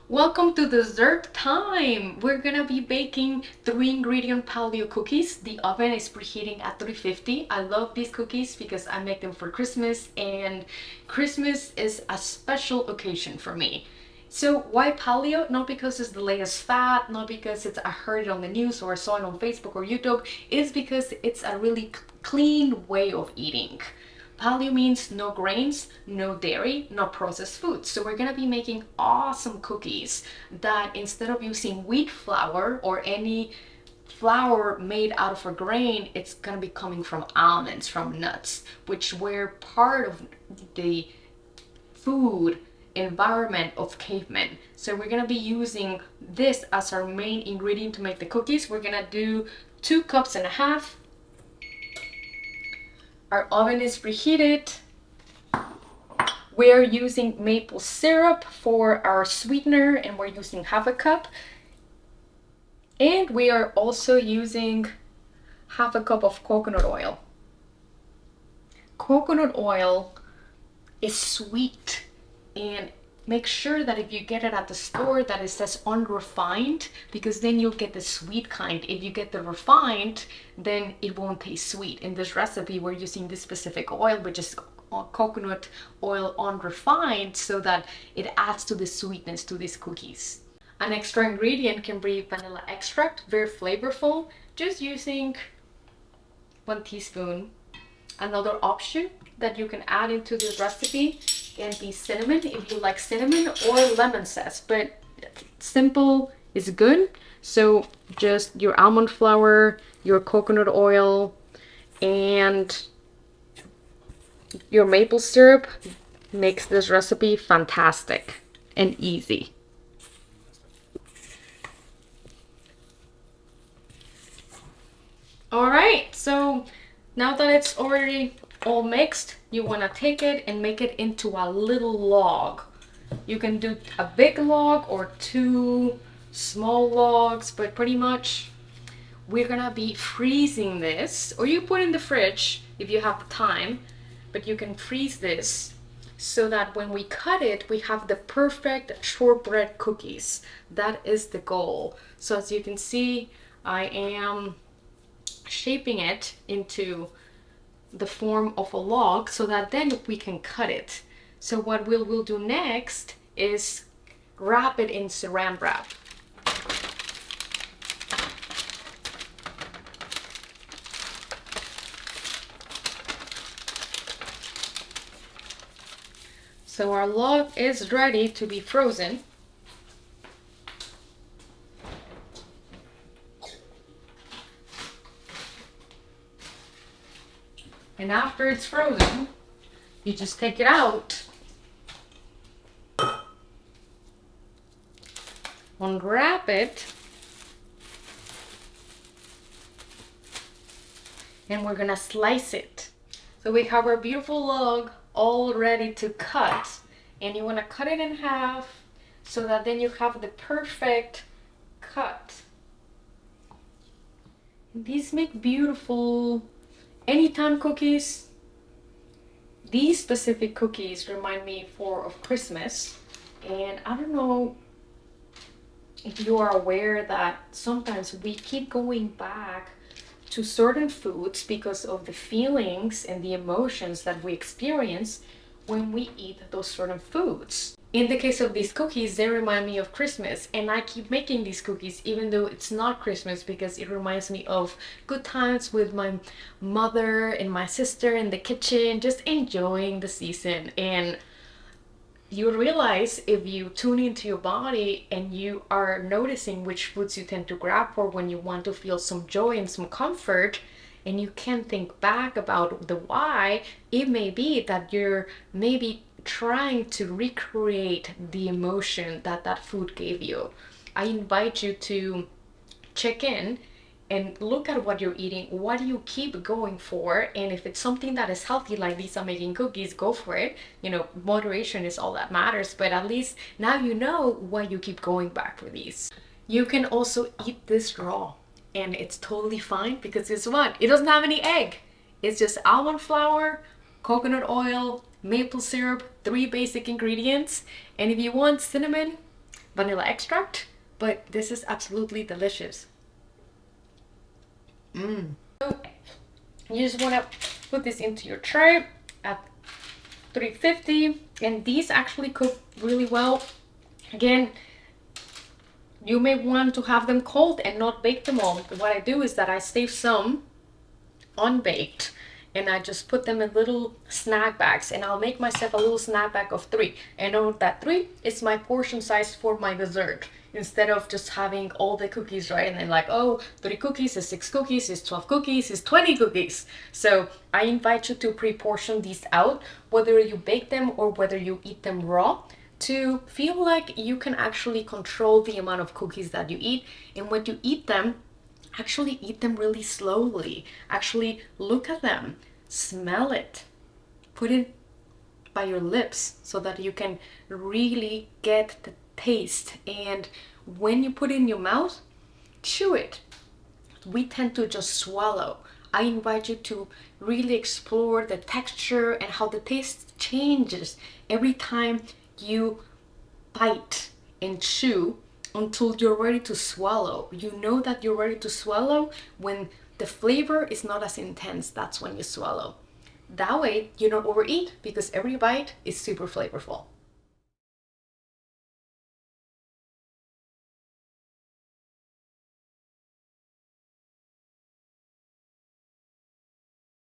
Welcome to dessert time! We're gonna be baking 3-ingredient paleo cookies. The oven is preheating at 350. I love these cookies because I make them for Christmas, and Christmas is a special occasion for me. So why paleo? Not because it's the latest fad, not because I heard it on the news or I saw it on Facebook or YouTube. It's because it's a really clean way of eating. Paleo means no grains, no dairy, no processed foods. So we're gonna be making awesome cookies that instead of using wheat flour or any flour made out of a grain, it's gonna be coming from almonds, from nuts, which were part of the food environment of cavemen. So we're gonna be using this as our main ingredient to make the cookies. We're gonna do 2.5 cups. Our oven is preheated. We're using maple syrup for our sweetener, and we're using 1/2 cup. And we are also using 1/2 cup of coconut oil. Coconut oil is sweet, and make sure that if you get it at the store that it says unrefined, because then you'll get the sweet kind. If you get the refined, then it won't taste sweet. In this recipe, we're using this specific oil, which is coconut oil unrefined, so that it adds to the sweetness to these cookies. An extra ingredient can be vanilla extract, very flavorful, just using 1 teaspoon. Another option that you can add into this recipe can be cinnamon, if you like cinnamon, or lemon zest, but simple is good. So just your almond flour, your coconut oil, and your maple syrup makes this recipe fantastic and easy. All right, so now that it's already all mixed, you want to take it and make it into a little log. You can do a big log or 2 small logs, but pretty much we're gonna be freezing this, or you put in the fridge if you have the time, but you can freeze this so that when we cut it, we have the perfect shortbread cookies. That is the goal. So as you can see, I am shaping it into the form of a log so that then we can cut it. So what we'll do next is wrap it in saran wrap. So our log is ready to be frozen. And after it's frozen, you just take it out, unwrap it, and we're gonna slice it. So we have our beautiful log all ready to cut, and you wanna cut it in half so that then you have the perfect cut. And these make beautiful anytime cookies. These specific cookies remind me of Christmas, and I don't know if you are aware that sometimes we keep going back to certain foods because of the feelings and the emotions that we experience when we eat those certain foods. In the case of these cookies, they remind me of Christmas, and I keep making these cookies even though it's not Christmas, because it reminds me of good times with my mother and my sister in the kitchen, just enjoying the season. And you realize, if you tune into your body and you are noticing which foods you tend to grab for when you want to feel some joy and some comfort, and you can think back about the why, it may be that you're maybe trying to recreate the emotion that that food gave you. I invite you to check in and look at what you're eating. What do you keep going for? And if it's something that is healthy, like Lisa making cookies, go for it. Moderation is all that matters, but at least now you know why you keep going back for these. You can also eat this raw, and it's totally fine, because it's what? It doesn't have any egg. It's just almond flour, coconut oil, maple syrup, 3 basic ingredients. And if you want cinnamon, vanilla extract, but this is absolutely delicious. So you just want to put this into your tray at 350, and these actually cook really well. Again, you may want to have them cold and not bake them all. What I do is that I save some unbaked and I just put them in little snack bags, and I'll make myself a little snack bag of 3. I know that 3 is my portion size for my dessert, instead of just having all the cookies, right? And then like, oh, 3 cookies is 6 cookies, is 12 cookies, is 20 cookies. So I invite you to pre-portion these out, whether you bake them or whether you eat them raw, to feel like you can actually control the amount of cookies that you eat. And when you eat them, actually eat them really slowly. Actually look at them, smell it, put it by your lips so that you can really get the taste. And when you put it in your mouth, chew it. We tend to just swallow. I invite you to really explore the texture and how the taste changes every time you bite and chew until you're ready to swallow. You know that you're ready to swallow when the flavor is not as intense. That's when you swallow. That way you don't overeat, because every bite is super flavorful.